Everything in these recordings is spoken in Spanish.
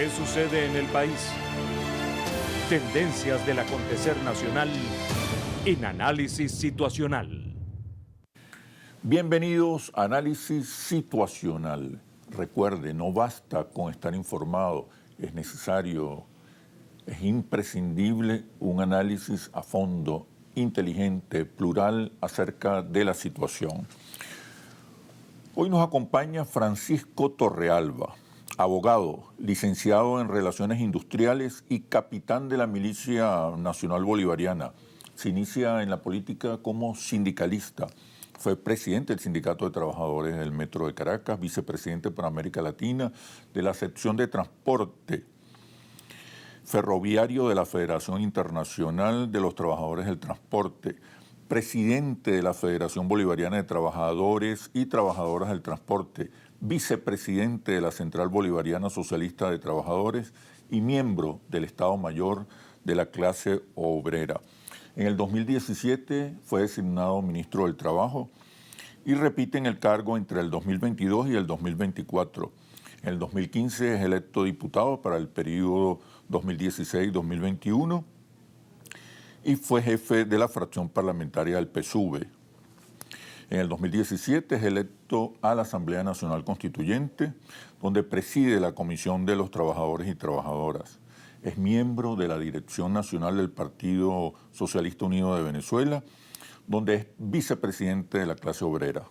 ¿Qué sucede en el país? Tendencias del acontecer nacional en Análisis Situacional. Bienvenidos a Análisis Situacional. Recuerde, no basta con estar informado, es necesario, es imprescindible un análisis a fondo, inteligente, plural acerca de la situación. Hoy nos acompaña Francisco Torrealba, abogado, licenciado en Relaciones Industriales y capitán de la Milicia Nacional Bolivariana. Se inicia en la política como sindicalista. Fue presidente del Sindicato de Trabajadores del Metro de Caracas, vicepresidente para América Latina de la sección de transporte ferroviario de la Federación Internacional de los Trabajadores del Transporte, presidente de la Federación Bolivariana de Trabajadores y Trabajadoras del Transporte, vicepresidente de la Central Bolivariana Socialista de Trabajadores y miembro del Estado Mayor de la clase obrera. En el 2017 fue designado ministro del Trabajo y repite en el cargo entre el 2022 y el 2024. En el 2015 es electo diputado para el periodo 2016-2021 y fue jefe de la fracción parlamentaria del PSUV. En el 2017 es electo a la Asamblea Nacional Constituyente, donde preside la Comisión de los Trabajadores y Trabajadoras. Es miembro de la Dirección Nacional del Partido Socialista Unido de Venezuela, donde es vicepresidente de la clase obrera.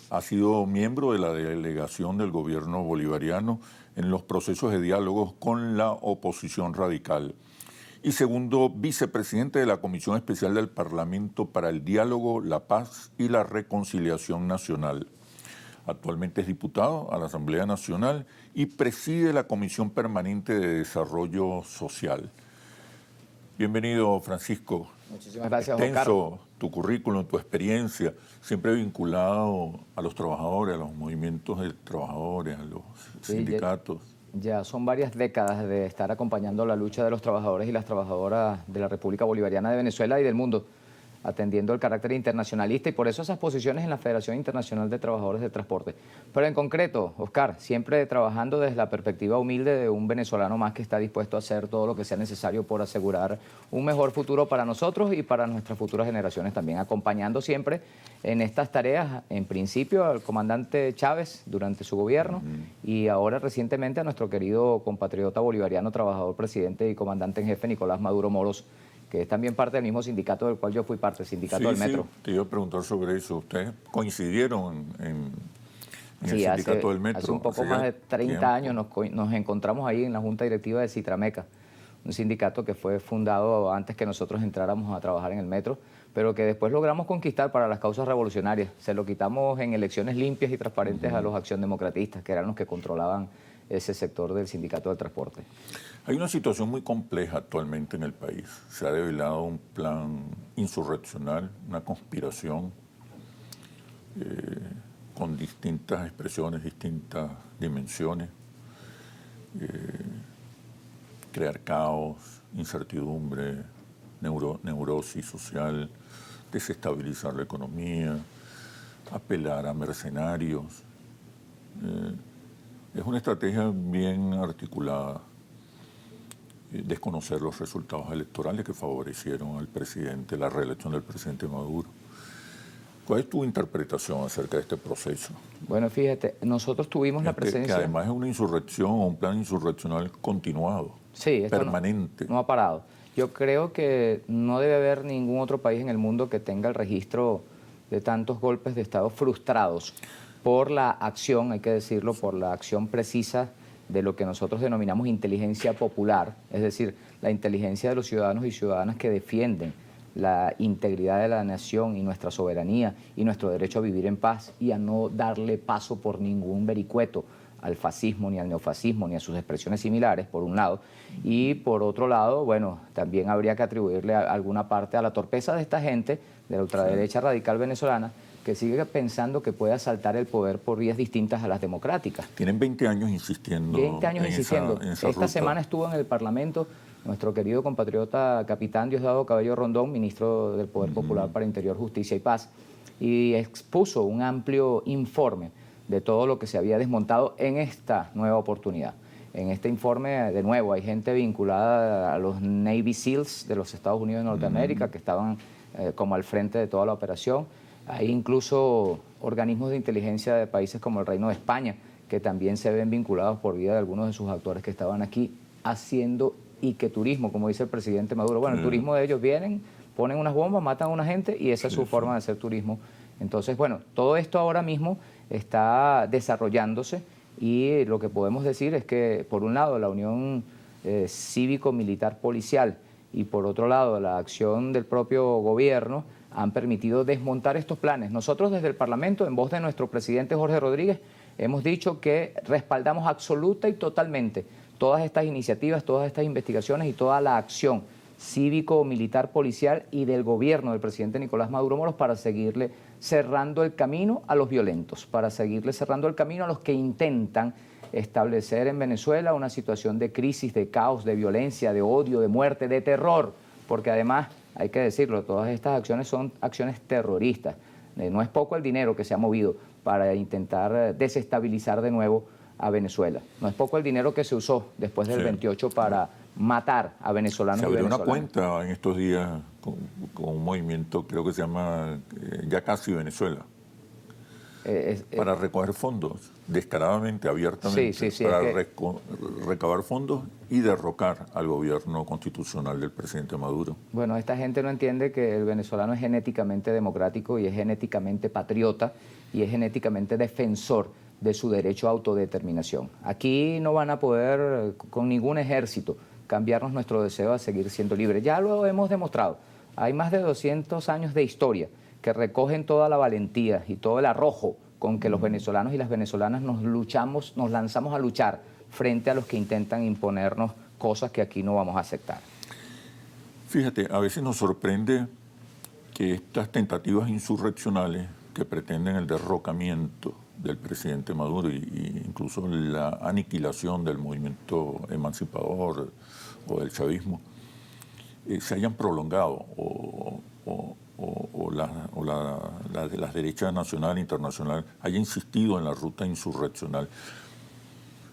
Ha sido miembro de la delegación del gobierno bolivariano en los procesos de diálogos con la oposición radical. Y segundo, vicepresidente de la Comisión Especial del Parlamento para el Diálogo, la Paz y la Reconciliación Nacional. Actualmente es diputado a la Asamblea Nacional y preside la Comisión Permanente de Desarrollo Social. Bienvenido, Francisco. Muchísimas gracias, Extenso Oscar. Tu currículum, tu experiencia, siempre vinculado a los trabajadores, a los movimientos de trabajadores, a los sindicatos. Ya son varias décadas de estar acompañando la lucha de los trabajadores y las trabajadoras de la República Bolivariana de Venezuela y del mundo, atendiendo el carácter internacionalista y por eso esas posiciones en la Federación Internacional de Trabajadores del Transporte. Pero en concreto, Oscar, siempre trabajando desde la perspectiva humilde de un venezolano más que está dispuesto a hacer todo lo que sea necesario por asegurar un mejor futuro para nosotros y para nuestras futuras generaciones también, acompañando siempre en estas tareas, en principio al comandante Chávez durante su gobierno y ahora recientemente a nuestro querido compatriota bolivariano, trabajador, presidente y comandante en jefe Nicolás Maduro Moros, que es también parte del mismo sindicato del cual yo fui parte, el sindicato del Metro. Sí, te iba a preguntar sobre eso. ¿Ustedes coincidieron en el sindicato del Metro? Hace un poco más de 30 años nos encontramos ahí en la junta directiva de Citrameca, un sindicato que fue fundado antes que nosotros entráramos a trabajar en el Metro, pero que después logramos conquistar para las causas revolucionarias. Se lo quitamos en elecciones limpias y transparentes a los acción-democratistas, que eran los que controlaban ese sector del sindicato del transporte. Hay una situación muy compleja actualmente en el país. Se ha develado un plan insurreccional, una conspiración con distintas expresiones, distintas dimensiones. Crear caos, incertidumbre, neurosis social, desestabilizar la economía, apelar a mercenarios. Es una estrategia bien articulada. Desconocer los resultados electorales que favorecieron al presidente, la reelección del presidente Maduro. ¿Cuál es tu interpretación acerca de este proceso? Bueno, fíjate, nosotros tuvimos la presencia... Que además es una insurrección o un plan insurreccional continuado, sí, permanente. No ha parado. Yo creo que no debe haber ningún otro país en el mundo que tenga el registro de tantos golpes de Estado frustrados por la acción, hay que decirlo, por la acción precisa de lo que nosotros denominamos inteligencia popular, es decir, la inteligencia de los ciudadanos y ciudadanas que defienden la integridad de la nación y nuestra soberanía y nuestro derecho a vivir en paz y a no darle paso por ningún vericueto al fascismo, ni al neofascismo, ni a sus expresiones similares, por un lado. Y por otro lado, bueno, también habría que atribuirle alguna parte a la torpeza de esta gente, de la ultraderecha radical venezolana, que sigue pensando que puede asaltar el poder por vías distintas a las democráticas. Tienen 20 años insistiendo. 20 años insistiendo. Esa Esta semana estuvo en el Parlamento nuestro querido compatriota capitán Diosdado Cabello Rondón, ministro del Poder Popular para Interior, Justicia y Paz, y expuso un amplio informe de todo lo que se había desmontado en esta nueva oportunidad. En este informe, de nuevo, hay gente vinculada a los Navy SEALs de los Estados Unidos de Norteamérica que estaban como al frente de toda la operación. Hay incluso organismos de inteligencia de países como el Reino de España, que también se ven vinculados por vía de algunos de sus actores que estaban aquí haciendo turismo, como dice el presidente Maduro. Bueno, el turismo de ellos vienen, ponen unas bombas, matan a una gente y esa es su forma de hacer turismo. Entonces, bueno, todo esto ahora mismo está desarrollándose y lo que podemos decir es que, por un lado, la Unión Cívico-Militar Policial y, por otro lado, la acción del propio gobierno han permitido desmontar estos planes. Nosotros desde el Parlamento, en voz de nuestro presidente Jorge Rodríguez, hemos dicho que respaldamos absoluta y totalmente todas estas iniciativas, todas estas investigaciones y toda la acción cívico-militar policial y del gobierno del presidente Nicolás Maduro Moros para seguirle cerrando el camino a los violentos, para seguirle cerrando el camino a los que intentan establecer en Venezuela una situación de crisis, de caos, de violencia, de odio, de muerte, de terror, porque además, hay que decirlo, todas estas acciones son acciones terroristas. No es poco el dinero que se ha movido para intentar desestabilizar de nuevo a Venezuela. No es poco el dinero que se usó después del 28 para matar a venezolanos y venezolanas. Se abrió una cuenta en estos días con un movimiento, creo que se llama Ya Casi Venezuela, para recoger fondos, descaradamente, abiertamente, para recabar fondos y derrocar al gobierno constitucional del presidente Maduro. Bueno, esta gente no entiende que el venezolano es genéticamente democrático y es genéticamente patriota y es genéticamente defensor de su derecho a autodeterminación. Aquí no van a poder, con ningún ejército, cambiarnos nuestro deseo a seguir siendo libres. Ya lo hemos demostrado. Hay más de 200 años de historia que recogen toda la valentía y todo el arrojo con que los venezolanos y las venezolanas nos lanzamos a luchar frente a los que intentan imponernos cosas que aquí no vamos a aceptar. Fíjate, a veces nos sorprende que estas tentativas insurreccionales que pretenden el derrocamiento del presidente Maduro e incluso la aniquilación del movimiento emancipador o del chavismo se hayan prolongado las derechas nacional e internacional haya insistido en la ruta insurreccional.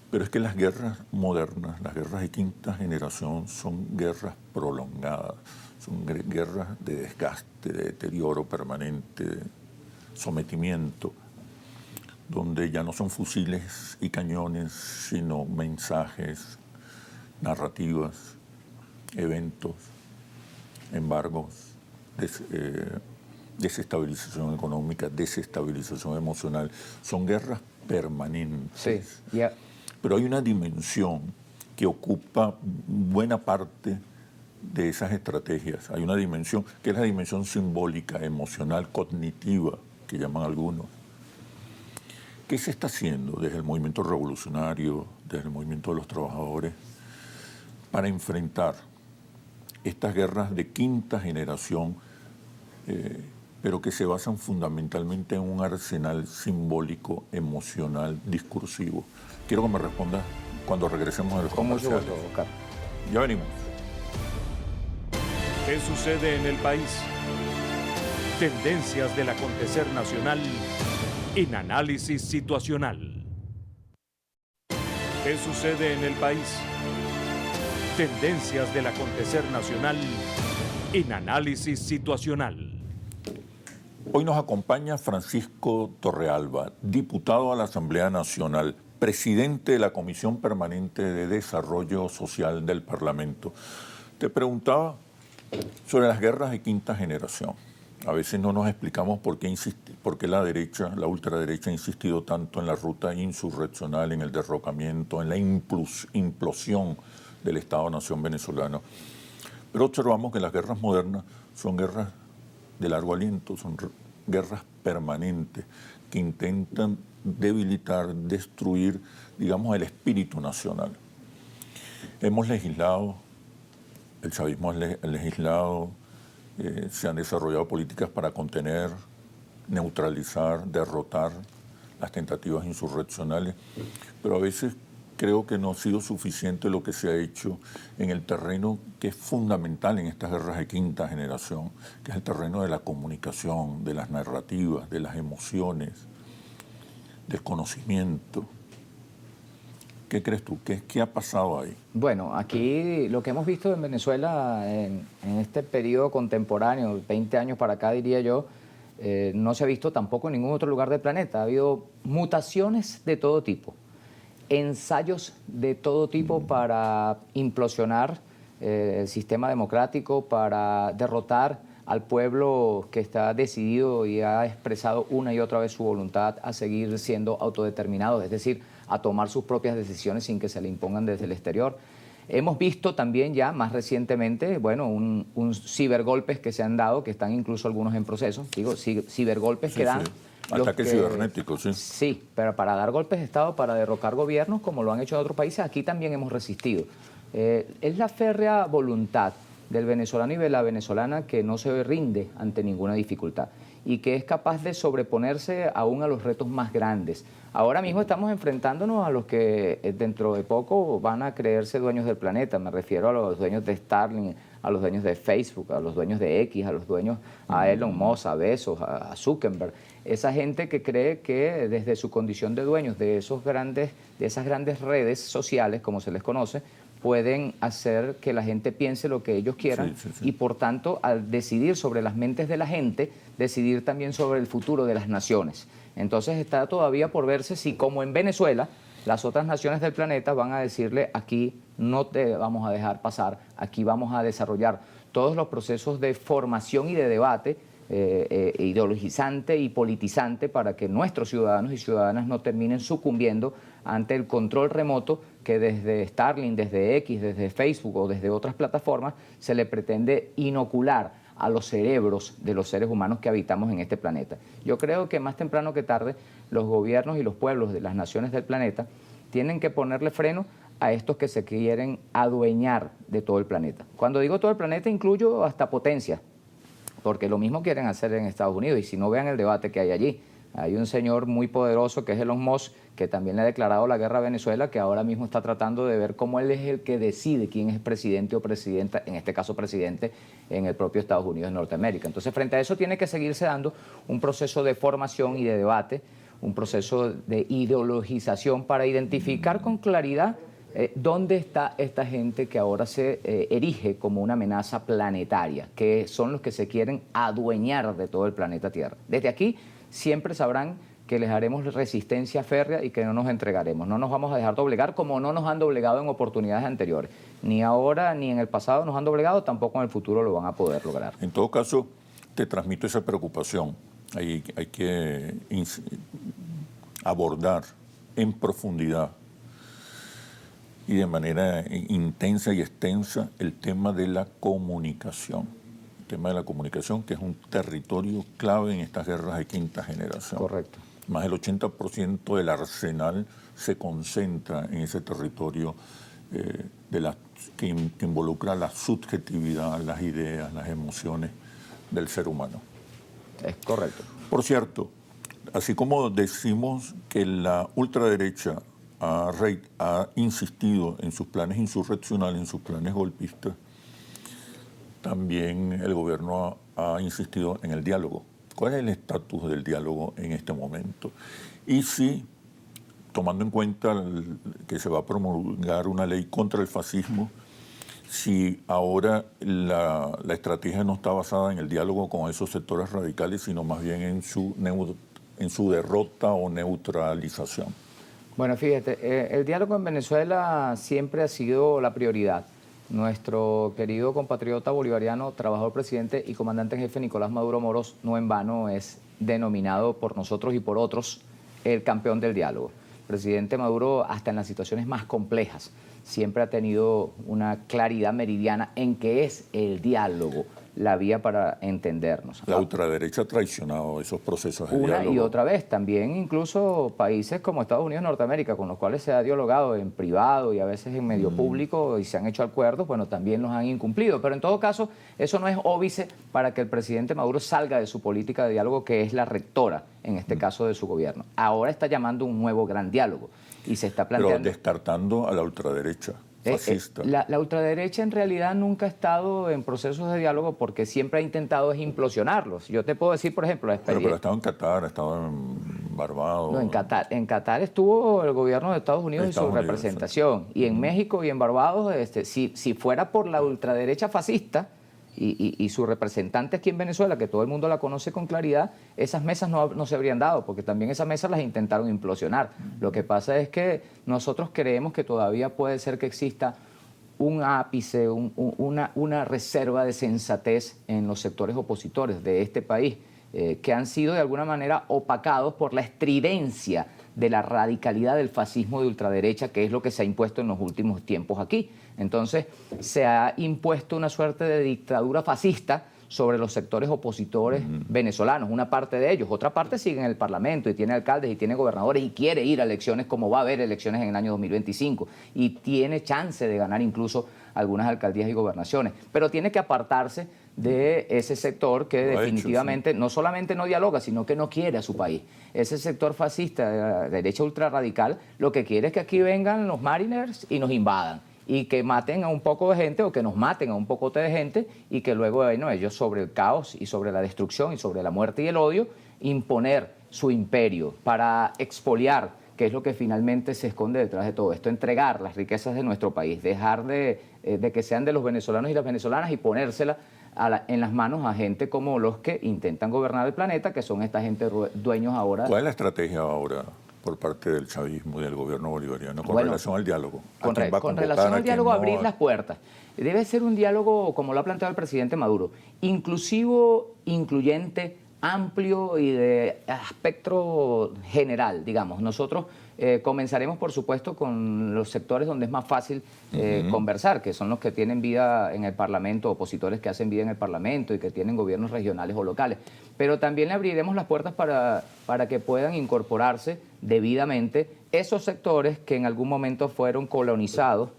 Pero es que las guerras modernas, las guerras de quinta generación, son guerras prolongadas, son guerras de desgaste, de deterioro permanente, de sometimiento, donde ya no son fusiles y cañones, sino mensajes, narrativas, eventos, embargos, desestabilización económica, desestabilización emocional. Son guerras permanentes. Sí, Pero hay una dimensión que ocupa buena parte de esas estrategias. Hay una dimensión que es la dimensión simbólica, emocional, cognitiva, que llaman algunos. ¿Qué se está haciendo desde el movimiento revolucionario, desde el movimiento de los trabajadores, para enfrentar estas guerras de quinta generación, pero que se basan fundamentalmente en un arsenal simbólico, emocional, discursivo? Quiero que me respondas cuando regresemos a los comerciales. Con mucho gusto, Oscar. Ya venimos. ¿Qué sucede en el país? Tendencias del acontecer nacional en Análisis Situacional. ¿Qué sucede en el país? Tendencias del acontecer nacional en Análisis Situacional. Hoy nos acompaña Francisco Torrealba, diputado a la Asamblea Nacional, presidente de la Comisión Permanente de Desarrollo Social del Parlamento. Te preguntaba sobre las guerras de quinta generación. A veces no nos explicamos por qué la derecha, la ultraderecha, ha insistido tanto en la ruta insurreccional, en el derrocamiento, en la implosión del Estado-Nación venezolano. Pero observamos que las guerras modernas son guerras de largo aliento, son guerras permanentes que intentan debilitar, destruir, digamos, el espíritu nacional. Hemos legislado, el chavismo ha legislado, se han desarrollado políticas para contener, neutralizar, derrotar las tentativas insurreccionales, pero a veces creo que no ha sido suficiente lo que se ha hecho en el terreno que es fundamental en estas guerras de quinta generación, que es el terreno de la comunicación, de las narrativas, de las emociones, desconocimiento. ¿Qué crees tú? ¿Qué ha pasado ahí? Bueno, aquí lo que hemos visto en Venezuela en este periodo contemporáneo, 20 años para acá diría yo, no se ha visto tampoco en ningún otro lugar del planeta. Ha habido mutaciones de todo tipo, ensayos de todo tipo para implosionar el sistema democrático, para derrotar al pueblo que está decidido y ha expresado una y otra vez su voluntad a seguir siendo autodeterminado, es decir, a tomar sus propias decisiones sin que se le impongan desde el exterior. Hemos visto también ya más recientemente, bueno, un cibergolpes que se han dado, que están incluso algunos en proceso, digo, cibergolpes Sí, que dan. sí. Ataques cibernéticos, sí. Sí, pero para dar golpes de Estado, para derrocar gobiernos, como lo han hecho en otros países, aquí también hemos resistido. Es la férrea voluntad del venezolano y de la venezolana que no se rinde ante ninguna dificultad y que es capaz de sobreponerse aún a los retos más grandes. Ahora mismo estamos enfrentándonos a los que dentro de poco van a creerse dueños del planeta. Me refiero a los dueños de Starlink, a los dueños de Facebook, a los dueños de X, a los dueños, a Elon Musk, a Bezos, a Zuckerberg. Esa gente que cree que desde su condición de dueños de esas grandes redes sociales, como se les conoce, pueden hacer que la gente piense lo que ellos quieran y por tanto al decidir sobre las mentes de la gente, decidir también sobre el futuro de las naciones. Entonces está todavía por verse si como en Venezuela las otras naciones del planeta van a decirle aquí no te vamos a dejar pasar, aquí vamos a desarrollar todos los procesos de formación y de debate ideologizante y politizante para que nuestros ciudadanos y ciudadanas no terminen sucumbiendo ante el control remoto que desde Starlink, desde X, desde Facebook o desde otras plataformas se le pretende inocular a los cerebros de los seres humanos que habitamos en este planeta. Yo creo que más temprano que tarde los gobiernos y los pueblos de las naciones del planeta tienen que ponerle freno a estos que se quieren adueñar de todo el planeta. Cuando digo todo el planeta incluyo hasta potencias, porque lo mismo quieren hacer en Estados Unidos y si no vean el debate que hay allí. Hay un señor muy poderoso que es Elon Musk, que también le ha declarado la guerra a Venezuela, que ahora mismo está tratando de ver cómo él es el que decide quién es presidente o presidenta, en este caso presidente, en el propio Estados Unidos de Norteamérica. Entonces, frente a eso tiene que seguirse dando un proceso de formación y de debate, un proceso de ideologización para identificar con claridad ¿dónde está esta gente que ahora se erige como una amenaza planetaria? Que son los que se quieren adueñar de todo el planeta Tierra. Desde aquí siempre sabrán que les haremos resistencia férrea y que no nos entregaremos. No nos vamos a dejar doblegar como no nos han doblegado en oportunidades anteriores. Ni ahora ni en el pasado nos han doblegado, tampoco en el futuro lo van a poder lograr. En todo caso, te transmito esa preocupación. Hay que abordar en profundidad y de manera intensa y extensa el tema de la comunicación. El tema de la comunicación, que es un territorio clave en estas guerras de quinta generación. Correcto. Más del 80% del arsenal se concentra en ese territorio que involucra la subjetividad, las ideas, las emociones del ser humano. Es correcto. Por cierto, así como decimos que la ultraderecha ha insistido en sus planes insurreccionales, en sus planes golpistas, también el gobierno ha insistido en el diálogo. ¿Cuál es el estatus del diálogo en este momento? Y si, tomando en cuenta que se va a promulgar una ley contra el fascismo, si ahora la estrategia no está basada en el diálogo con esos sectores radicales, sino más bien en su derrota o neutralización. Bueno, fíjate, el diálogo en Venezuela siempre ha sido la prioridad. Nuestro querido compatriota bolivariano, trabajador presidente y comandante en jefe Nicolás Maduro Moros, no en vano es denominado por nosotros y por otros el campeón del diálogo. El presidente Maduro, hasta en las situaciones más complejas, siempre ha tenido una claridad meridiana en que es el diálogo la vía para entendernos. La ultraderecha ha traicionado esos procesos de Una diálogo. y otra vez, también incluso países como Estados Unidos, Norteamérica, con los cuales se ha dialogado en privado y a veces en medio público y se han hecho acuerdos, bueno, también los han incumplido. Pero en todo caso, eso no es óbice para que el presidente Maduro salga de su política de diálogo, que es la rectora, en este caso, de su gobierno. Ahora está llamando un nuevo gran diálogo y se está planteando... Pero descartando a la ultraderecha fascista. La ultraderecha en realidad nunca ha estado en procesos de diálogo porque siempre ha intentado implosionarlos. Yo te puedo decir, por ejemplo, la experiencia... Pero ha estado en Qatar, ha estado en Barbados. No, en Qatar estuvo el gobierno de Estados Unidos y su Estados Unidos, representación. Y en México y en Barbados, si fuera por la ultraderecha fascista y su representante aquí en Venezuela, que todo el mundo la conoce con claridad, esas mesas no se habrían dado, porque también esas mesas las intentaron implosionar. Lo que pasa es que nosotros creemos que todavía puede ser que exista un ápice, una reserva de sensatez en los sectores opositores de este país, que han sido de alguna manera opacados por la estridencia de la radicalidad del fascismo de ultraderecha, que es lo que se ha impuesto en los últimos tiempos aquí. Entonces, se ha impuesto una suerte de dictadura fascista sobre los sectores opositores venezolanos, una parte de ellos. Otra parte sigue en el Parlamento y tiene alcaldes y tiene gobernadores y quiere ir a elecciones, como va a haber elecciones en el año 2025, y tiene chance de ganar incluso algunas alcaldías y gobernaciones, pero tiene que apartarse de ese sector que definitivamente no solamente no dialoga, sino que no quiere a su país. Ese sector fascista de la derecha ultrarradical lo que quiere es que aquí vengan los Mariners y nos invadan, y que maten a un poco de gente o que nos maten a un poco de gente, y que luego, bueno, ellos sobre el caos y sobre la destrucción y sobre la muerte y el odio imponer su imperio para expoliar, que es lo que finalmente se esconde detrás de todo esto, entregar las riquezas de nuestro país, dejar de que sean de los venezolanos y las venezolanas y ponérselas en las manos a gente como los que intentan gobernar el planeta, que son esta gente dueños ahora. ¿Cuál es la estrategia ahora por parte del chavismo y del gobierno bolivariano con relación al diálogo? Con relación al diálogo, abrir las puertas. Debe ser un diálogo, como lo ha planteado el presidente Maduro, inclusivo, incluyente, amplio y de espectro general, digamos. Nosotros comenzaremos, por supuesto, con los sectores donde es más fácil conversar, que son los que tienen vida en el Parlamento, opositores que hacen vida en el Parlamento y que tienen gobiernos regionales o locales. Pero también le abriremos las puertas para que puedan incorporarse debidamente esos sectores que en algún momento fueron colonizados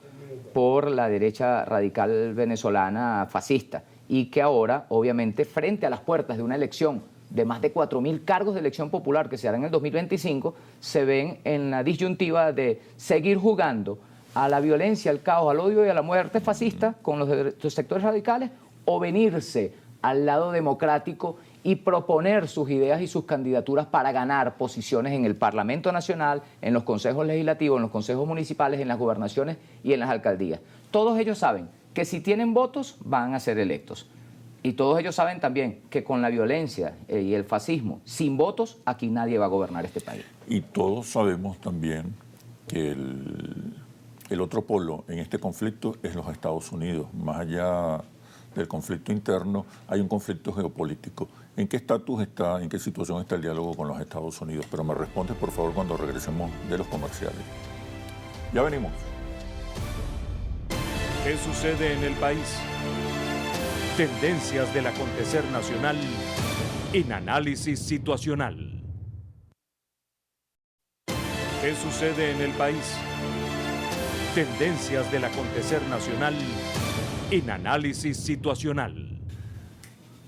por la derecha radical venezolana fascista y que ahora, obviamente, frente a las puertas de una elección de más de 4.000 cargos de elección popular que se hará en el 2025, se ven en la disyuntiva de seguir jugando a la violencia, al caos, al odio y a la muerte fascista con los sectores radicales, o venirse al lado democrático y proponer sus ideas y sus candidaturas para ganar posiciones en el Parlamento Nacional, en los consejos legislativos, en los consejos municipales, en las gobernaciones y en las alcaldías. Todos ellos saben que si tienen votos van a ser electos. Y todos ellos saben también que con la violencia y el fascismo, sin votos, aquí nadie va a gobernar este país. Y todos sabemos también que el otro polo en este conflicto es los Estados Unidos. Más allá del conflicto interno, hay un conflicto geopolítico. ¿En qué estatus está, en qué situación está el diálogo con los Estados Unidos? Pero me respondes, por favor, cuando regresemos de los comerciales. Ya venimos. ¿Qué sucede en el país? Tendencias del acontecer nacional en Análisis Situacional. ¿Qué sucede en el país? Tendencias del acontecer nacional en Análisis Situacional.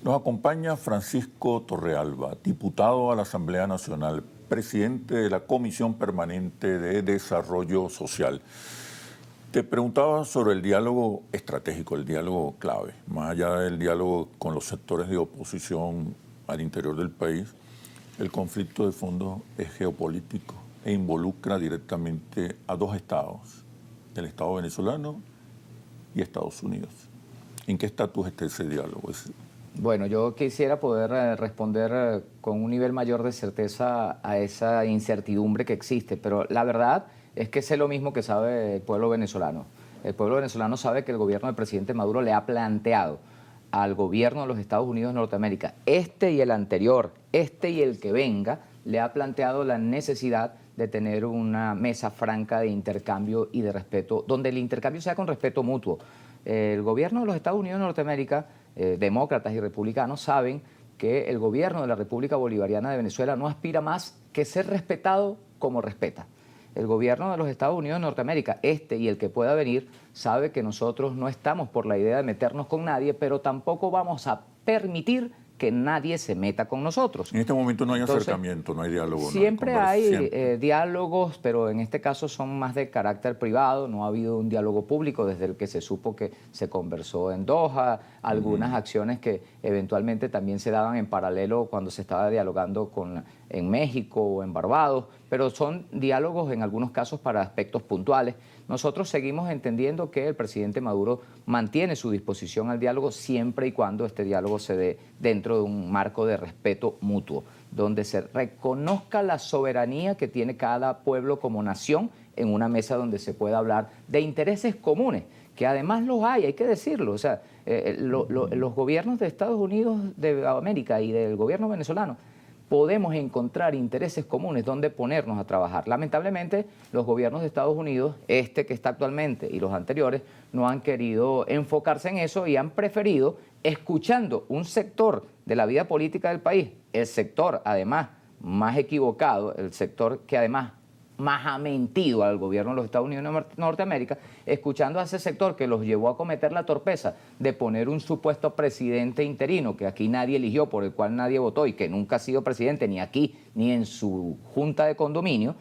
Nos acompaña Francisco Torrealba, diputado a la Asamblea Nacional, presidente de la Comisión Permanente de Desarrollo Social. Te preguntaba sobre el diálogo estratégico, el diálogo clave, más allá del diálogo con los sectores de oposición al interior del país. El conflicto de fondo es geopolítico e involucra directamente a dos estados, el Estado venezolano y Estados Unidos. ¿En qué estatus está ese diálogo? Bueno, yo quisiera poder responder con un nivel mayor de certeza a esa incertidumbre que existe, pero la verdad es que sé lo mismo que sabe el pueblo venezolano. El pueblo venezolano sabe que el gobierno del presidente Maduro le ha planteado al gobierno de los Estados Unidos de Norteamérica, este y el anterior, este y el que venga, le ha planteado la necesidad de tener una mesa franca de intercambio y de respeto, donde el intercambio sea con respeto mutuo. El gobierno de los Estados Unidos de Norteamérica, demócratas y republicanos, saben que el gobierno de la República Bolivariana de Venezuela no aspira más que ser respetado como respeta. El gobierno de los Estados Unidos de Norteamérica, este y el que pueda venir, sabe que nosotros no estamos por la idea de meternos con nadie, pero tampoco vamos a permitir que nadie se meta con nosotros. En este momento no hay Entonces, acercamiento, no hay diálogo. Siempre no hay siempre. diálogos, pero en este caso son más de carácter privado, no ha habido un diálogo público desde el que se supo que se conversó en Doha, algunas acciones que eventualmente también se daban en paralelo cuando se estaba dialogando en México o en Barbados, pero son diálogos en algunos casos para aspectos puntuales. Nosotros seguimos entendiendo que el presidente Maduro mantiene su disposición al diálogo siempre y cuando este diálogo se dé dentro de un marco de respeto mutuo, donde se reconozca la soberanía que tiene cada pueblo como nación en una mesa donde se pueda hablar de intereses comunes, que además los hay que decirlo. O sea, los gobiernos de Estados Unidos de América y del gobierno venezolano podemos encontrar intereses comunes donde ponernos a trabajar. Lamentablemente, los gobiernos de Estados Unidos, este que está actualmente y los anteriores, no han querido enfocarse en eso y han preferido, escuchando un sector de la vida política del país, el sector además más equivocado, el sector que además más ha mentido al gobierno de los Estados Unidos de Norteamérica, escuchando a ese sector que los llevó a cometer la torpeza de poner un supuesto presidente interino que aquí nadie eligió, por el cual nadie votó y que nunca ha sido presidente ni aquí ni en su junta de condominio.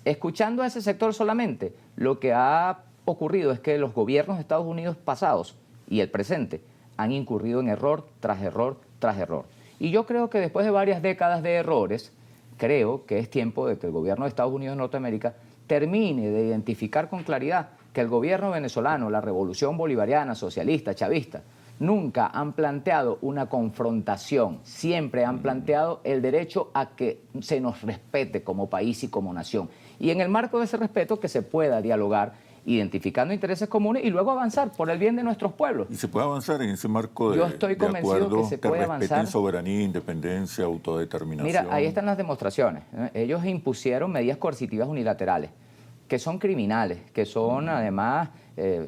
Escuchando a ese sector solamente, lo que ha ocurrido es que los gobiernos de Estados Unidos pasados y el presente han incurrido en error tras error tras error. Y yo creo que después de varias décadas de errores, creo que es tiempo de que el gobierno de Estados Unidos de Norteamérica termine de identificar con claridad que el gobierno venezolano, la revolución bolivariana, socialista, chavista, nunca han planteado una confrontación, siempre han planteado el derecho a que se nos respete como país y como nación. Y en el marco de ese respeto que se pueda dialogar, identificando intereses comunes y luego avanzar por el bien de nuestros pueblos. Y se puede avanzar en ese marco de, Yo estoy convencido acuerdo que se puede respeten avanzar. soberanía, independencia, autodeterminación. Mira, ahí están las demostraciones, ¿no? Ellos impusieron medidas coercitivas unilaterales, que son criminales, que son además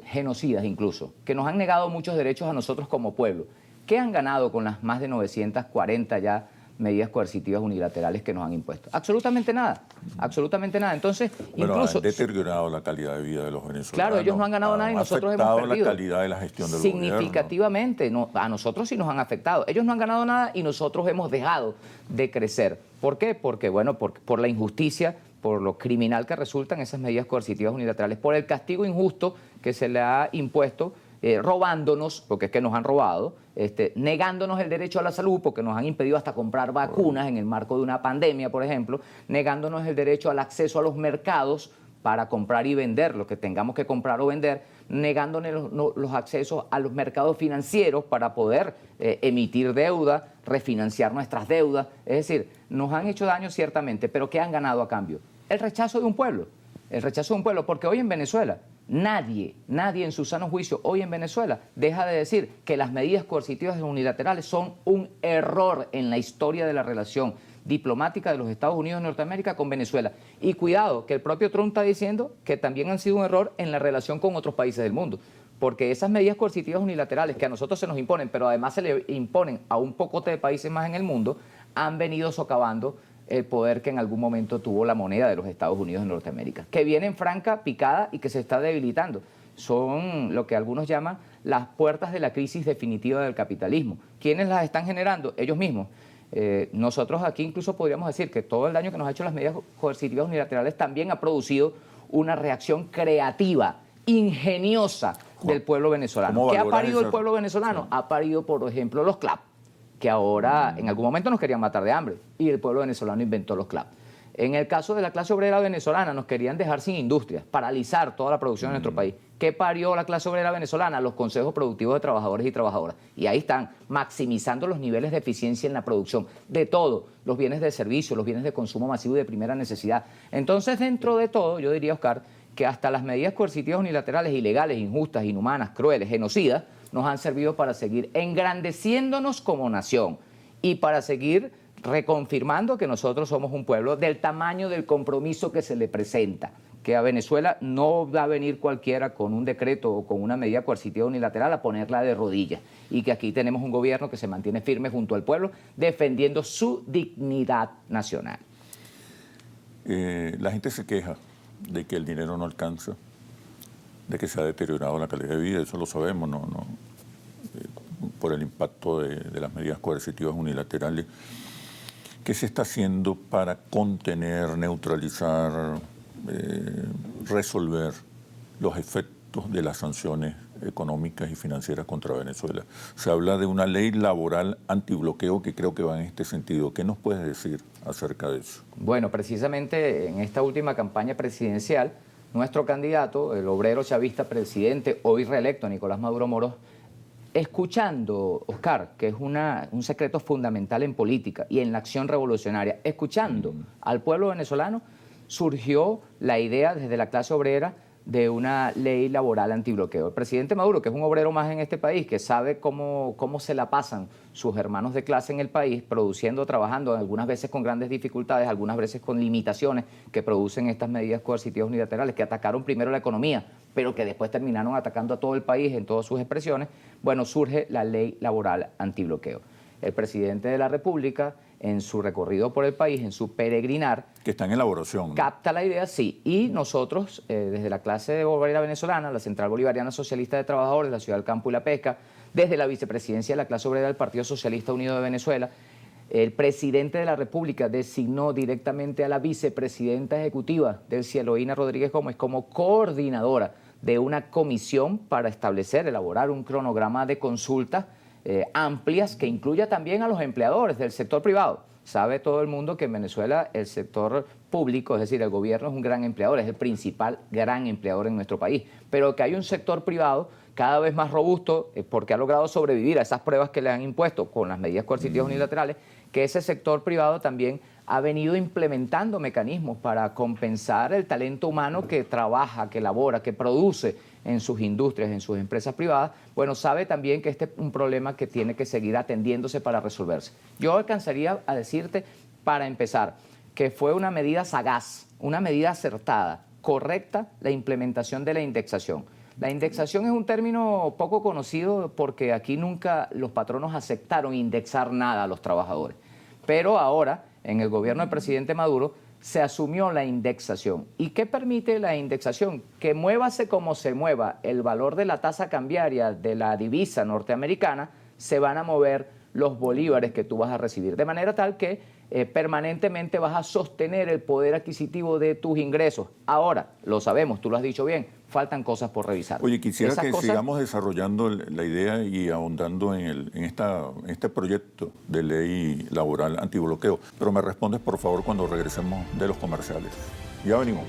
genocidas incluso, que nos han negado muchos derechos a nosotros como pueblo. ¿Qué han ganado con las más de 940 ya medidas coercitivas unilaterales que nos han impuesto? Absolutamente nada, absolutamente nada. Entonces, bueno, incluso han deteriorado la calidad de vida de los venezolanos. claro, ellos no han ganado nada y nosotros hemos perdido. afectado la calidad de la gestión del significativamente, no, a nosotros sí nos han afectado. Ellos no han ganado nada y nosotros hemos dejado de crecer. ¿Por qué? Porque, bueno, por la injusticia, por lo criminal que resultan esas medidas coercitivas unilaterales, por el castigo injusto que se le ha impuesto, robándonos, porque es que nos han robado, negándonos el derecho a la salud, porque nos han impedido hasta comprar vacunas en el marco de una pandemia, por ejemplo, negándonos el derecho al acceso a los mercados para comprar y vender lo que tengamos que comprar o vender, negándonos los accesos a los mercados financieros para poder emitir deuda, refinanciar nuestras deudas. Es decir, nos han hecho daño ciertamente, pero ¿qué han ganado a cambio? El rechazo de un pueblo. El rechazo de un pueblo, porque hoy en Venezuela nadie en su sano juicio, hoy en Venezuela, deja de decir que las medidas coercitivas unilaterales son un error en la historia de la relación diplomática de los Estados Unidos de Norteamérica con Venezuela. Y cuidado, que el propio Trump está diciendo que también han sido un error en la relación con otros países del mundo. Porque esas medidas coercitivas unilaterales que a nosotros se nos imponen, pero además se le imponen a un pocote de países más en el mundo, han venido socavando el poder que en algún momento tuvo la moneda de los Estados Unidos de Norteamérica, que viene en franca picada y que se está debilitando. Son lo que algunos llaman las puertas de la crisis definitiva del capitalismo. ¿Quiénes las están generando? Ellos mismos. Nosotros aquí incluso podríamos decir que todo el daño que nos ha hecho las medidas coercitivas unilaterales también ha producido una reacción creativa, ingeniosa del pueblo venezolano. ¿Qué ha parido el pueblo venezolano? Sí. Ha parido, por ejemplo, los CLAP, que ahora en algún momento nos querían matar de hambre y el pueblo venezolano inventó los CLAP. En el caso de la clase obrera venezolana nos querían dejar sin industrias, paralizar toda la producción en nuestro país. ¿Qué parió la clase obrera venezolana? Los consejos productivos de trabajadores y trabajadoras. Y ahí están, maximizando los niveles de eficiencia en la producción de todo, los bienes de servicio, los bienes de consumo masivo y de primera necesidad. Entonces, dentro de todo, yo diría, Oscar, que hasta las medidas coercitivas unilaterales, ilegales, injustas, inhumanas, crueles, genocidas, nos han servido para seguir engrandeciéndonos como nación y para seguir reconfirmando que nosotros somos un pueblo del tamaño del compromiso que se le presenta, que a Venezuela no va a venir cualquiera con un decreto o con una medida coercitiva unilateral a ponerla de rodillas, y que aquí tenemos un gobierno que se mantiene firme junto al pueblo defendiendo su dignidad nacional. La gente se queja de que el dinero no alcanza, de que se ha deteriorado la calidad de vida, eso lo sabemos, por el impacto de las medidas coercitivas unilaterales. ¿Qué se está haciendo para contener, neutralizar, resolver los efectos de las sanciones económicas y financieras contra Venezuela? Se habla de una ley laboral antibloqueo que creo que va en este sentido. ¿Qué nos puedes decir acerca de eso? Bueno, precisamente en esta última campaña presidencial, nuestro candidato, el obrero chavista presidente, hoy reelecto, Nicolás Maduro Moros, escuchando, Oscar, que es un secreto fundamental en política y en la acción revolucionaria, escuchando al pueblo venezolano, surgió la idea desde la clase obrera de una ley laboral antibloqueo. El presidente Maduro, que es un obrero más en este país, que sabe cómo se la pasan sus hermanos de clase en el país, produciendo, trabajando, algunas veces con grandes dificultades, algunas veces con limitaciones que producen estas medidas coercitivas unilaterales, que atacaron primero la economía, pero que después terminaron atacando a todo el país en todas sus expresiones. Bueno, surge la ley laboral antibloqueo. El presidente de la República, en su recorrido por el país, en su peregrinar, que está en elaboración, ¿no? Capta la idea, sí. Y nosotros, desde la clase obrera venezolana, la Central Bolivariana Socialista de Trabajadores, la Ciudad del Campo y la Pesca, desde la vicepresidencia de la clase obrera del Partido Socialista Unido de Venezuela, el presidente de la República designó directamente a la vicepresidenta ejecutiva del Eloína Rodríguez Gómez como coordinadora de una comisión para establecer, elaborar un cronograma de consultas amplias que incluya también a los empleadores del sector privado. Sabe todo el mundo que en Venezuela el sector público, es decir, el gobierno es un gran empleador, es el principal gran empleador en nuestro país, pero que hay un sector privado cada vez más robusto porque ha logrado sobrevivir a esas pruebas que le han impuesto con las medidas coercitivas unilaterales, que ese sector privado también ha venido implementando mecanismos para compensar el talento humano que trabaja, que labora, que produce en sus industrias, en sus empresas privadas. Bueno, sabe también que este es un problema que tiene que seguir atendiéndose para resolverse. Yo alcanzaría a decirte, para empezar, que fue una medida sagaz, una medida acertada, correcta, la implementación de la indexación. La indexación es un término poco conocido porque aquí nunca los patronos aceptaron indexar nada a los trabajadores. Pero ahora, en el gobierno del presidente Maduro, se asumió la indexación. ¿Y qué permite la indexación? Que muévase como se mueva el valor de la tasa cambiaria de la divisa norteamericana, se van a mover los bolívares que tú vas a recibir. De manera tal que permanentemente vas a sostener el poder adquisitivo de tus ingresos. Ahora, lo sabemos, tú lo has dicho bien, faltan cosas por revisar. Oye, quisiera que sigamos desarrollando la idea y ahondando en este proyecto de ley laboral antibloqueo. Pero me respondes, por favor, cuando regresemos de los comerciales. Ya venimos.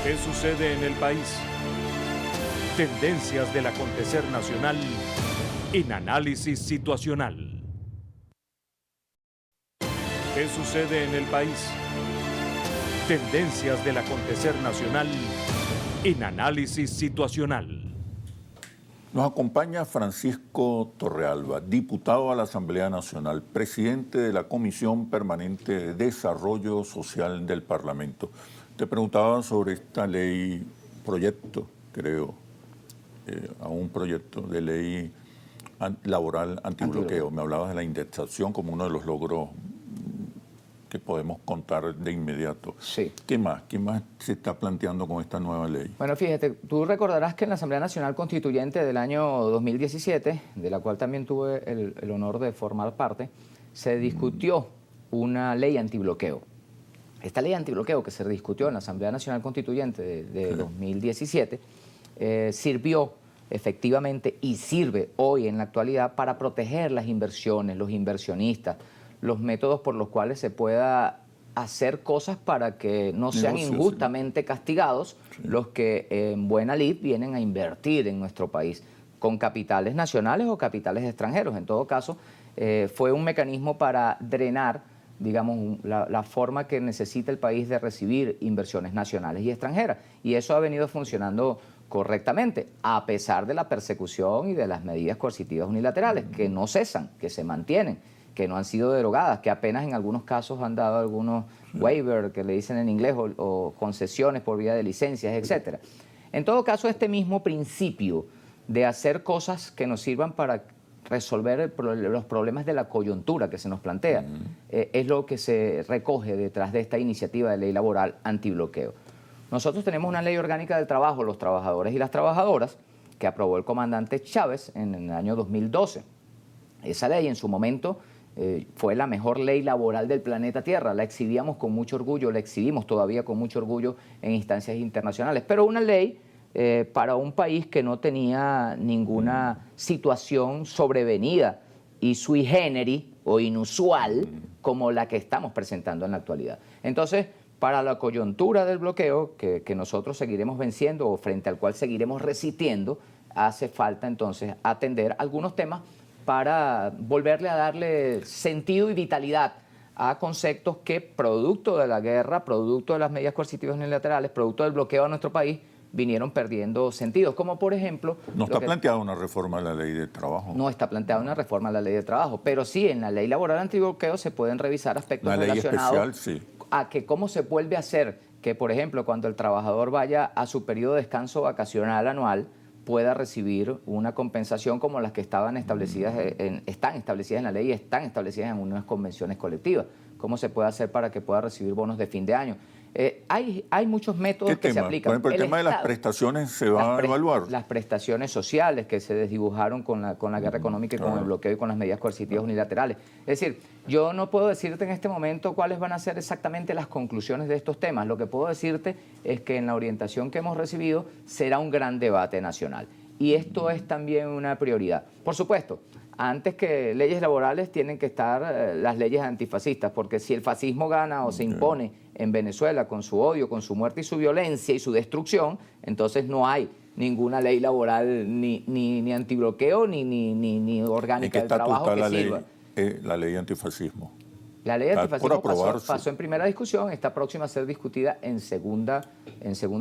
¿Qué sucede en el país? Tendencias del acontecer nacional en Análisis Situacional. ¿Qué sucede en el país? Tendencias del acontecer nacional en Análisis Situacional. Nos acompaña Francisco Torrealba, diputado a la Asamblea Nacional, presidente de la Comisión Permanente de Desarrollo Social del Parlamento. Te preguntaba sobre esta ley, proyecto, creo, a un proyecto de ley laboral antibloqueo. Me hablabas de la indexación como uno de los logros que podemos contar de inmediato. Sí. ¿Qué más? ¿Qué más se está planteando con esta nueva ley? Bueno, fíjate, tú recordarás que en la Asamblea Nacional Constituyente del año 2017, de la cual también tuve el honor de formar parte, se discutió una ley antibloqueo. Esta ley antibloqueo que se discutió en la Asamblea Nacional Constituyente de 2017 sirvió efectivamente y sirve hoy en la actualidad para proteger las inversiones, los inversionistas, los métodos por los cuales se pueda hacer cosas para que no sean injustamente castigados los que en buena lid vienen a invertir en nuestro país con capitales nacionales o capitales extranjeros. En todo caso, fue un mecanismo para drenar, digamos, la forma que necesita el país de recibir inversiones nacionales y extranjeras. Y eso ha venido funcionando correctamente, a pesar de la persecución y de las medidas coercitivas unilaterales, que no cesan, que se mantienen, que no han sido derogadas, que apenas en algunos casos han dado algunos waivers, que le dicen en inglés, o concesiones por vía de licencias, etc. En todo caso, este mismo principio de hacer cosas que nos sirvan para resolver los problemas de la coyuntura que se nos plantea, es lo que se recoge detrás de esta iniciativa de ley laboral antibloqueo. Nosotros tenemos una ley orgánica del trabajo, los trabajadores y las trabajadoras, que aprobó el comandante Chávez en el año 2012. Esa ley en su momento fue la mejor ley laboral del planeta Tierra. La exhibíamos con mucho orgullo, la exhibimos todavía con mucho orgullo en instancias internacionales. Pero una ley para un país que no tenía ninguna situación sobrevenida y sui generis o inusual como la que estamos presentando en la actualidad. Entonces, para la coyuntura del bloqueo que nosotros seguiremos venciendo o frente al cual seguiremos resistiendo, hace falta entonces atender algunos temas para volverle a darle sentido y vitalidad a conceptos que, producto de la guerra, producto de las medidas coercitivas unilaterales, producto del bloqueo a nuestro país, vinieron perdiendo sentido. Como por ejemplo... No está planteada una reforma a la ley de trabajo. No está planteada una reforma a la ley de trabajo, pero sí en la ley laboral antibloqueo se pueden revisar aspectos relacionados especial, sí, a que cómo se vuelve a hacer que, por ejemplo, cuando el trabajador vaya a su periodo de descanso vacacional anual, pueda recibir una compensación como las que estaban establecidas están establecidas en la ley y están establecidas en unas convenciones colectivas. ¿Cómo se puede hacer para que pueda recibir bonos de fin de año? Hay muchos métodos que se aplican. Por ejemplo, el tema de las prestaciones se va a evaluar. Las prestaciones sociales que se desdibujaron con la guerra económica y con el bloqueo y con las medidas coercitivas unilaterales. Es decir, yo no puedo decirte en este momento cuáles van a ser exactamente las conclusiones de estos temas. Lo que puedo decirte es que en la orientación que hemos recibido será un gran debate nacional. Y esto es también una prioridad. Por supuesto, antes que leyes laborales tienen que estar las leyes antifascistas, porque si el fascismo gana o se impone en Venezuela con su odio, con su muerte y su violencia y su destrucción, entonces no hay ninguna ley laboral ni antibloqueo ni orgánica del trabajo que sirva. La ley antifascismo. La ley antifascismo pasó en primera discusión, está próxima a ser discutida en segunda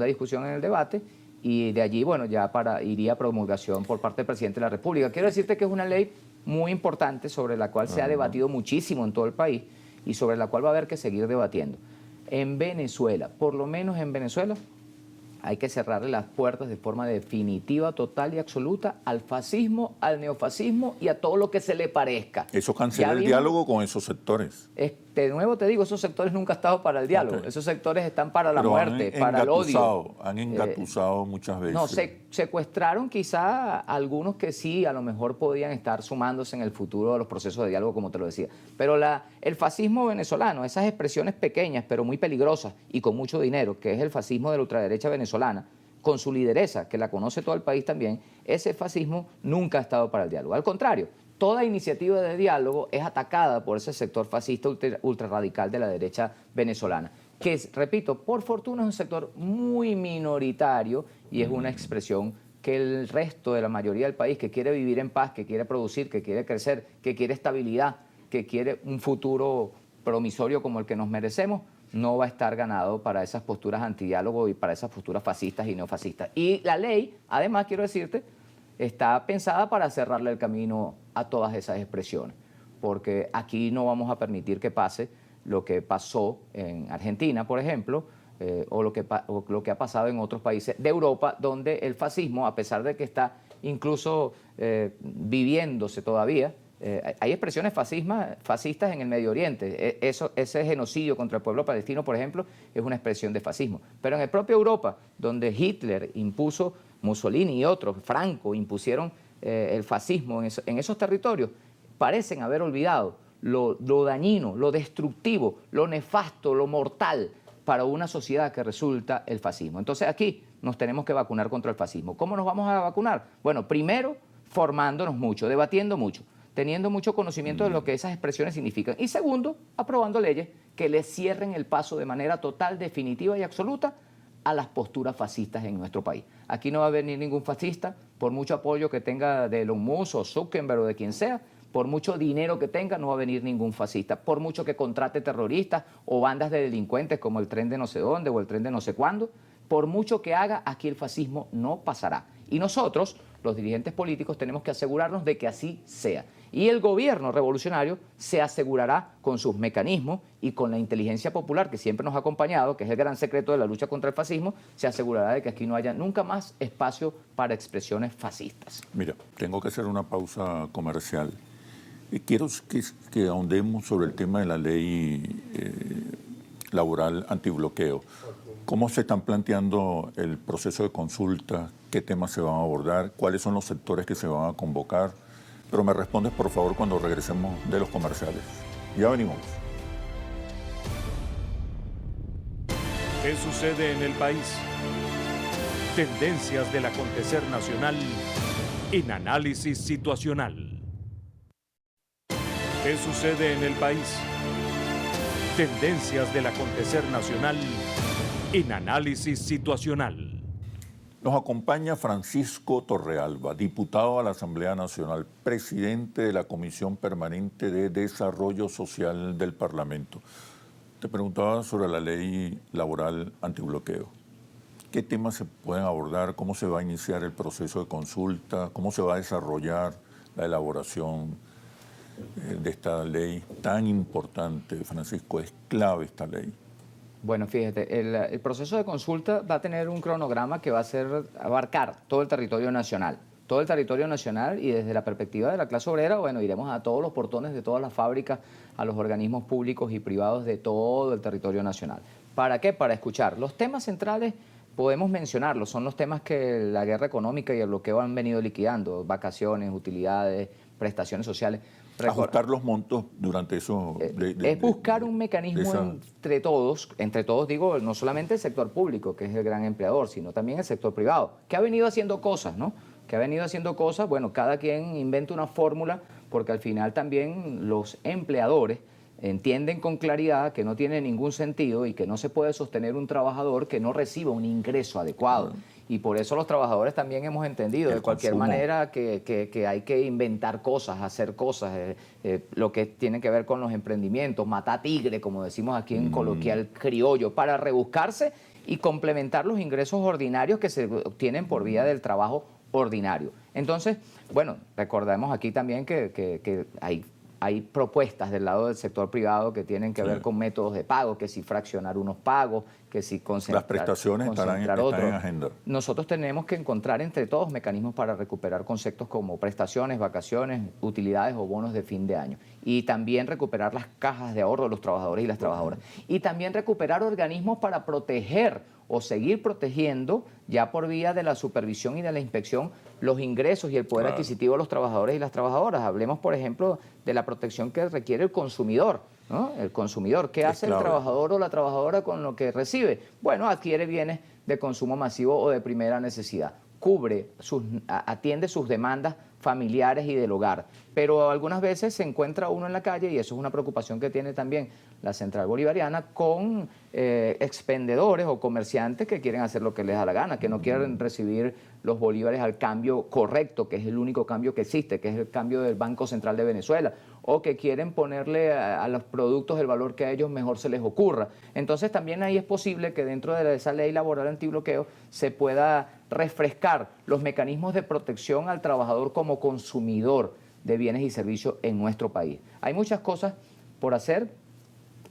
discusión en el debate, y de allí, bueno, ya iría a promulgación por parte del presidente de la República. Quiero decirte que es una ley muy importante sobre la cual se ha debatido muchísimo en todo el país y sobre la cual va a haber que seguir debatiendo. En Venezuela, por lo menos en Venezuela, hay que cerrarle las puertas de forma definitiva, total y absoluta al fascismo, al neofascismo y a todo lo que se le parezca. Eso cancela el diálogo con esos sectores. De nuevo te digo, esos sectores nunca han estado para el diálogo. Esos sectores están para la muerte, para el odio. Han engatusado muchas veces. No, secuestraron quizá algunos que sí, a lo mejor podían estar sumándose en el futuro a los procesos de diálogo, como te lo decía. Pero el fascismo venezolano, esas expresiones pequeñas pero muy peligrosas y con mucho dinero, que es el fascismo de la ultraderecha venezolana, con su lideresa, que la conoce todo el país también, ese fascismo nunca ha estado para el diálogo. Al contrario, toda iniciativa de diálogo es atacada por ese sector fascista ultrarradical de la derecha venezolana, que, repito, por fortuna es un sector muy minoritario y es una expresión que el resto de la mayoría del país, que quiere vivir en paz, que quiere producir, que quiere crecer, que quiere estabilidad, que quiere un futuro promisorio como el que nos merecemos, no va a estar ganado para esas posturas antidiálogo y para esas posturas fascistas y neofascistas. Y la ley, además, quiero decirte, está pensada para cerrarle el camino a todas esas expresiones, porque aquí no vamos a permitir que pase lo que pasó en Argentina, por ejemplo, o lo que ha pasado en otros países de Europa, donde el fascismo, a pesar de que está incluso viviéndose todavía, hay expresiones fascistas en el Medio Oriente. Ese genocidio contra el pueblo palestino, por ejemplo, es una expresión de fascismo. Pero en el propio Europa, donde Hitler impuso, Mussolini y otros, Franco, impusieron el fascismo en esos territorios, parecen haber olvidado lo dañino, lo destructivo, lo nefasto, lo mortal para una sociedad que resulta el fascismo. Entonces aquí nos tenemos que vacunar contra el fascismo. ¿Cómo nos vamos a vacunar? Bueno, primero formándonos mucho, debatiendo mucho, teniendo mucho conocimiento de lo que esas expresiones significan. Y segundo, aprobando leyes que le cierren el paso de manera total, definitiva y absoluta a las posturas fascistas en nuestro país. Aquí no va a venir ningún fascista, por mucho apoyo que tenga de Elon Musk o Zuckerberg o de quien sea, por mucho dinero que tenga, no va a venir ningún fascista. Por mucho que contrate terroristas o bandas de delincuentes como el tren de no sé dónde o el tren de no sé cuándo, por mucho que haga, aquí el fascismo no pasará. Y nosotros, los dirigentes políticos, tenemos que asegurarnos de que así sea. Y el gobierno revolucionario se asegurará con sus mecanismos y con la inteligencia popular que siempre nos ha acompañado, que es el gran secreto de la lucha contra el fascismo, se asegurará de que aquí no haya nunca más espacio para expresiones fascistas. Mira, tengo que hacer una pausa comercial. Quiero que ahondemos sobre el tema de la ley laboral antibloqueo. ¿Cómo se están planteando el proceso de consulta? ¿Qué temas se van a abordar? ¿Cuáles son los sectores que se van a convocar? Pero me respondes, por favor, cuando regresemos de los comerciales. Ya venimos. ¿Qué sucede en el país? Tendencias del acontecer nacional en análisis situacional. ¿Qué sucede en el país? Tendencias del acontecer nacional en análisis situacional. Nos acompaña Francisco Torrealba, diputado a la Asamblea Nacional, presidente de la Comisión Permanente de Desarrollo Social del Parlamento. Te preguntaba sobre la ley laboral antibloqueo. ¿Qué temas se pueden abordar? ¿Cómo se va a iniciar el proceso de consulta? ¿Cómo se va a desarrollar la elaboración de esta ley tan importante? Francisco, es clave esta ley. Bueno, fíjate, el proceso de consulta va a tener un cronograma que va a abarcar todo el territorio nacional. Todo el territorio nacional, y desde la perspectiva de la clase obrera, bueno, iremos a todos los portones de todas las fábricas, a los organismos públicos y privados de todo el territorio nacional. ¿Para qué? Para escuchar. Los temas centrales podemos mencionarlos, son los temas que la guerra económica y el bloqueo han venido liquidando: vacaciones, utilidades, prestaciones sociales. Ajustar los montos durante eso. Es buscar un mecanismo entre todos digo, no solamente el sector público, que es el gran empleador, sino también el sector privado, que ha venido haciendo cosas, ¿no? Que ha venido haciendo cosas, bueno, cada quien inventa una fórmula, porque al final también los empleadores entienden con claridad que no tiene ningún sentido y que no se puede sostener un trabajador que no reciba un ingreso adecuado. Y por eso los trabajadores también hemos entendido de cualquier manera que hay que inventar cosas, hacer cosas, lo que tiene que ver con los emprendimientos, matar tigre, como decimos aquí en coloquial criollo, para rebuscarse y complementar los ingresos ordinarios que se obtienen por vía del trabajo ordinario. Entonces, bueno, recordemos aquí también que hay propuestas del lado del sector privado que tienen que ver con métodos de pago, que si fraccionar unos pagos, que si concentrar, las prestaciones estarán en agenda. Nosotros tenemos que encontrar entre todos mecanismos para recuperar conceptos como prestaciones, vacaciones, utilidades o bonos de fin de año. Y también recuperar las cajas de ahorro de los trabajadores y las trabajadoras. Y también recuperar organismos para proteger o seguir protegiendo, ya por vía de la supervisión y de la inspección, los ingresos y el poder adquisitivo de los trabajadores y las trabajadoras. Hablemos, por ejemplo, de la protección que requiere el consumidor, ¿no? El consumidor, ¿qué hace el trabajador o la trabajadora con lo que recibe? Bueno, adquiere bienes de consumo masivo o de primera necesidad, atiende sus demandas familiares y del hogar, pero algunas veces se encuentra uno en la calle, y eso es una preocupación que tiene también la Central Bolivariana, con expendedores o comerciantes que quieren hacer lo que les da la gana, que no quieren recibir los bolívares al cambio correcto, que es el único cambio que existe, que es el cambio del Banco Central de Venezuela, o que quieren ponerle a los productos el valor que a ellos mejor se les ocurra. Entonces también ahí es posible que dentro de esa ley laboral antibloqueo se pueda refrescar los mecanismos de protección al trabajador como consumidor de bienes y servicios en nuestro país. Hay muchas cosas por hacer.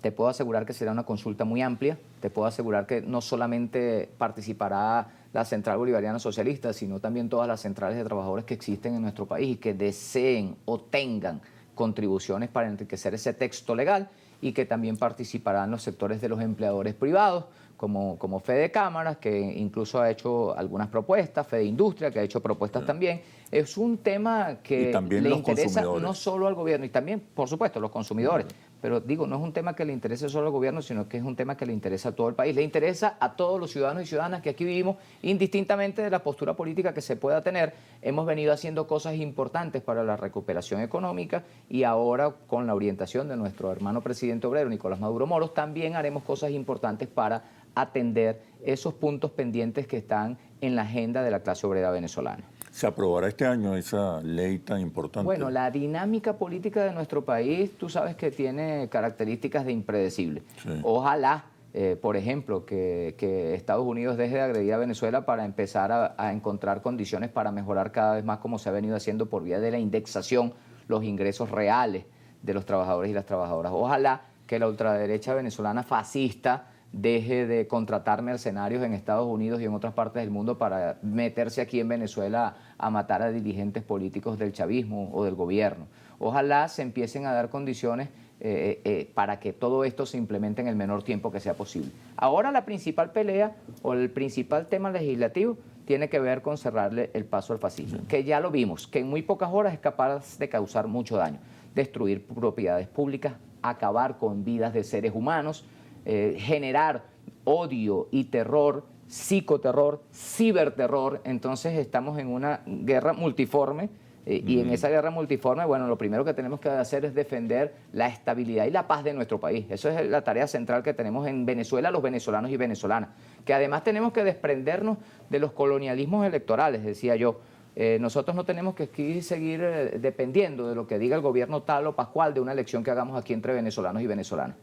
Te puedo asegurar que será una consulta muy amplia. Te puedo asegurar que no solamente participará la Central Bolivariana Socialista, sino también todas las centrales de trabajadores que existen en nuestro país y que deseen o tengan contribuciones para enriquecer ese texto legal, y que también participarán los sectores de los empleadores privados, como Fede Cámaras, que incluso ha hecho algunas propuestas, Fede Industria, que ha hecho propuestas también. Es un tema que le interesa no solo al gobierno, y también, por supuesto, los consumidores. Pero digo, no es un tema que le interese solo al gobierno, sino que es un tema que le interesa a todo el país. Le interesa a todos los ciudadanos y ciudadanas que aquí vivimos, indistintamente de la postura política que se pueda tener. Hemos venido haciendo cosas importantes para la recuperación económica, y ahora, con la orientación de nuestro hermano presidente obrero, Nicolás Maduro Moros, también haremos cosas importantes para atender esos puntos pendientes que están en la agenda de la clase obrera venezolana. ¿Se aprobará este año esa ley tan importante? Bueno, la dinámica política de nuestro país, tú sabes que tiene características de impredecible. Sí. Ojalá, por ejemplo, que Estados Unidos deje de agredir a Venezuela para empezar a encontrar condiciones para mejorar cada vez más, como se ha venido haciendo por vía de la indexación, los ingresos reales de los trabajadores y las trabajadoras. Ojalá que la ultraderecha venezolana fascista deje de contratar mercenarios en Estados Unidos y en otras partes del mundo para meterse aquí en Venezuela a matar a dirigentes políticos del chavismo o del gobierno. Ojalá se empiecen a dar condiciones para que todo esto se implemente en el menor tiempo que sea posible. Ahora la principal pelea o el principal tema legislativo tiene que ver con cerrarle el paso al fascismo, que ya lo vimos, que en muy pocas horas es capaz de causar mucho daño, destruir propiedades públicas, acabar con vidas de seres humanos, generar odio y terror, psicoterror, ciberterror. Entonces estamos en una guerra multiforme y en esa guerra multiforme, bueno, lo primero que tenemos que hacer es defender la estabilidad y la paz de nuestro país. Eso es la tarea central que tenemos en Venezuela, los venezolanos y venezolanas, que además tenemos que desprendernos de los colonialismos electorales, decía yo. Nosotros no tenemos que aquí seguir dependiendo de lo que diga el gobierno tal o pascual de una elección que hagamos aquí entre venezolanos y venezolanas.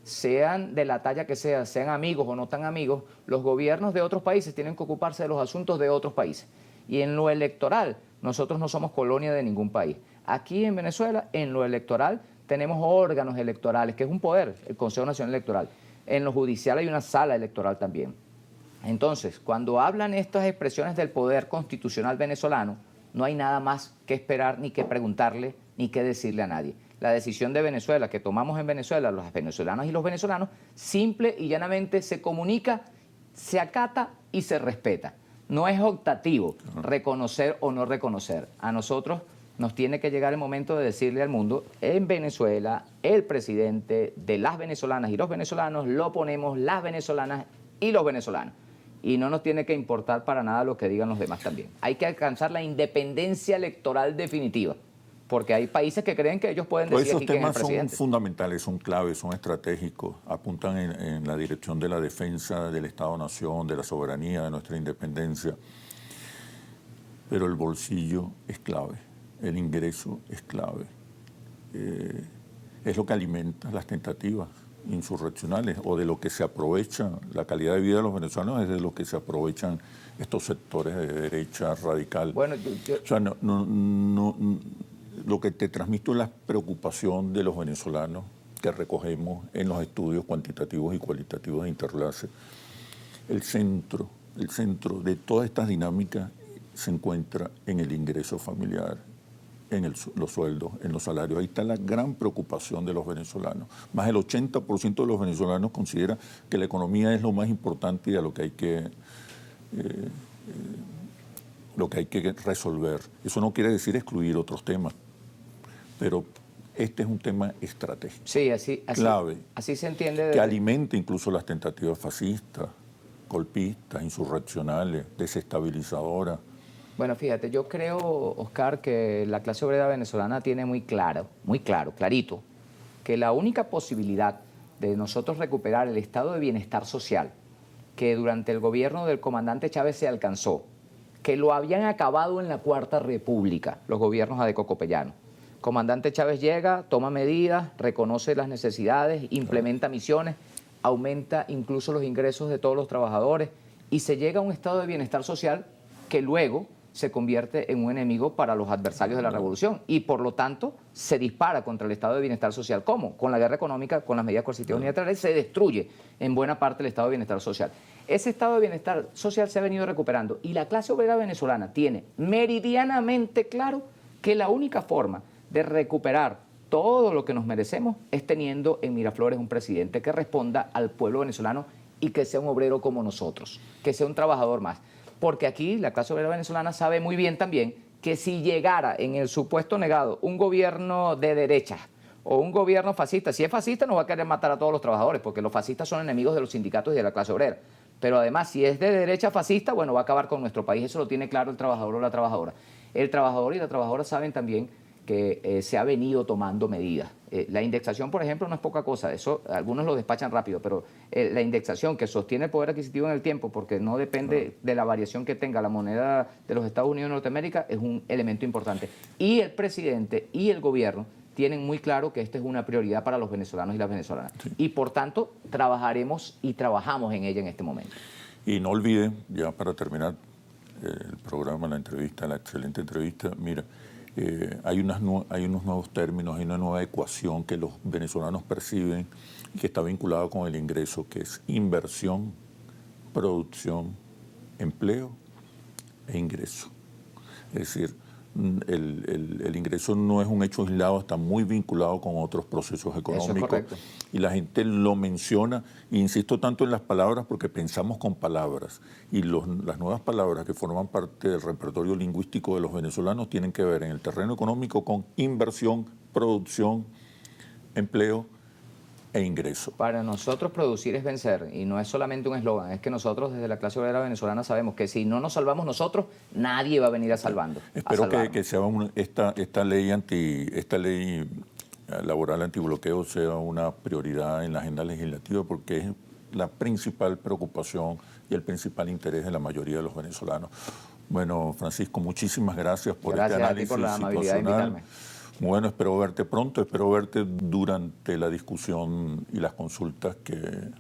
Sean de la talla que sea, sean amigos o no tan amigos, los gobiernos de otros países tienen que ocuparse de los asuntos de otros países. Y en lo electoral, nosotros no somos colonia de ningún país. Aquí en Venezuela, en lo electoral, tenemos órganos electorales, que es un poder, el Consejo Nacional Electoral. En lo judicial hay una sala electoral también. Entonces, cuando hablan estas expresiones del poder constitucional venezolano, no hay nada más que esperar, ni que preguntarle, ni que decirle a nadie. La decisión de Venezuela, que tomamos en Venezuela, los venezolanos y los venezolanos, simple y llanamente se comunica, se acata y se respeta. No es optativo reconocer o no reconocer. A nosotros nos tiene que llegar el momento de decirle al mundo, en Venezuela, el presidente de las venezolanas y los venezolanos lo ponemos las venezolanas y los venezolanos. Y no nos tiene que importar para nada lo que digan los demás también. Hay que alcanzar la independencia electoral definitiva, porque hay países que creen que ellos pueden decidir aquí quién es el presidente. Esos temas son fundamentales, son claves, son estratégicos, apuntan en la dirección de la defensa del Estado-Nación, de la soberanía, de nuestra independencia. Pero el bolsillo es clave, el ingreso es clave. Es lo que alimenta las tentativas insurreccionales o de lo que se aprovecha la calidad de vida de los venezolanos, es de lo que se aprovechan estos sectores de derecha radical. Bueno, o sea, lo que te transmito es la preocupación de los venezolanos que recogemos en los estudios cuantitativos y cualitativos de Interlace. El centro de todas estas dinámicas se encuentra en el ingreso familiar, en los sueldos, en los salarios. Ahí está la gran preocupación de los venezolanos. Más del 80% de los venezolanos considera que la economía es lo más importante y a lo que hay que resolver. Eso no quiere decir excluir otros temas, pero este es un tema estratégico, sí, clave, así se entiende. Que alimenta incluso las tentativas fascistas, golpistas, insurreccionales, desestabilizadoras. Bueno, fíjate, yo creo, Oscar, que la clase obrera venezolana tiene muy claro, clarito, que la única posibilidad de nosotros recuperar el estado de bienestar social que durante el gobierno del comandante Chávez se alcanzó, que lo habían acabado en la Cuarta República, los gobiernos adeco-copellano. Comandante Chávez llega, toma medidas, reconoce las necesidades, implementa misiones, aumenta incluso los ingresos de todos los trabajadores y se llega a un estado de bienestar social que luego se convierte en un enemigo para los adversarios de la revolución y por lo tanto se dispara contra el estado de bienestar social. ¿Cómo? Con la guerra económica, con las medidas coercitivas unilaterales, se destruye en buena parte el estado de bienestar social. Ese estado de bienestar social se ha venido recuperando y la clase obrera venezolana tiene meridianamente claro que la única forma de recuperar todo lo que nos merecemos es teniendo en Miraflores un presidente que responda al pueblo venezolano y que sea un obrero como nosotros, que sea un trabajador más. Porque aquí la clase obrera venezolana sabe muy bien también que si llegara en el supuesto negado un gobierno de derecha o un gobierno fascista, si es fascista no va a querer matar a todos los trabajadores porque los fascistas son enemigos de los sindicatos y de la clase obrera. Pero además si es de derecha fascista, bueno, va a acabar con nuestro país, eso lo tiene claro el trabajador o la trabajadora. El trabajador y la trabajadora saben también que se ha venido tomando medidas. La indexación, por ejemplo, no es poca cosa, eso algunos lo despachan rápido, pero la indexación que sostiene el poder adquisitivo en el tiempo, porque no depende de la variación que tenga la moneda de los Estados Unidos de Norteamérica, es un elemento importante. Y el presidente y el gobierno tienen muy claro que esta es una prioridad para los venezolanos y las venezolanas. Sí. Y por tanto, trabajaremos y trabajamos en ella en este momento. Y no olviden, ya para terminar el programa, la entrevista, la excelente entrevista, mira, hay unos nuevos términos, hay una nueva ecuación que los venezolanos perciben y que está vinculada con el ingreso, que es inversión, producción, empleo e ingreso. Es decir, El ingreso no es un hecho aislado, está muy vinculado con otros procesos económicos. Eso es correcto. Y la gente lo menciona, e insisto tanto en las palabras porque pensamos con palabras. Y las nuevas palabras que forman parte del repertorio lingüístico de los venezolanos tienen que ver en el terreno económico con inversión, producción, empleo e ingreso. Para nosotros producir es vencer, y no es solamente un eslogan, es que nosotros desde la clase obrera venezolana sabemos que si no nos salvamos nosotros, nadie va a venir a salvarnos. Espero que sea esta ley laboral antibloqueo sea una prioridad en la agenda legislativa, porque es la principal preocupación y el principal interés de la mayoría de los venezolanos. Bueno, Francisco, muchísimas gracias por este análisis a ti por la amabilidad de invitarme. Bueno, espero verte pronto, espero verte durante la discusión y las consultas que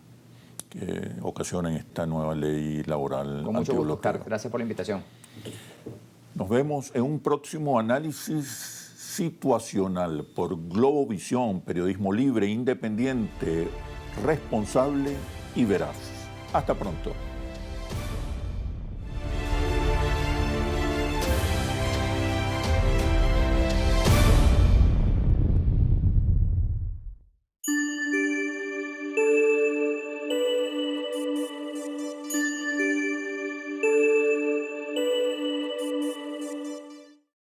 ocasionen esta nueva ley laboral Con mucho gusto, antibloqueo. Oscar. Gracias por la invitación. Nos vemos en un próximo análisis situacional por Globovisión, periodismo libre, independiente, responsable y veraz. Hasta pronto.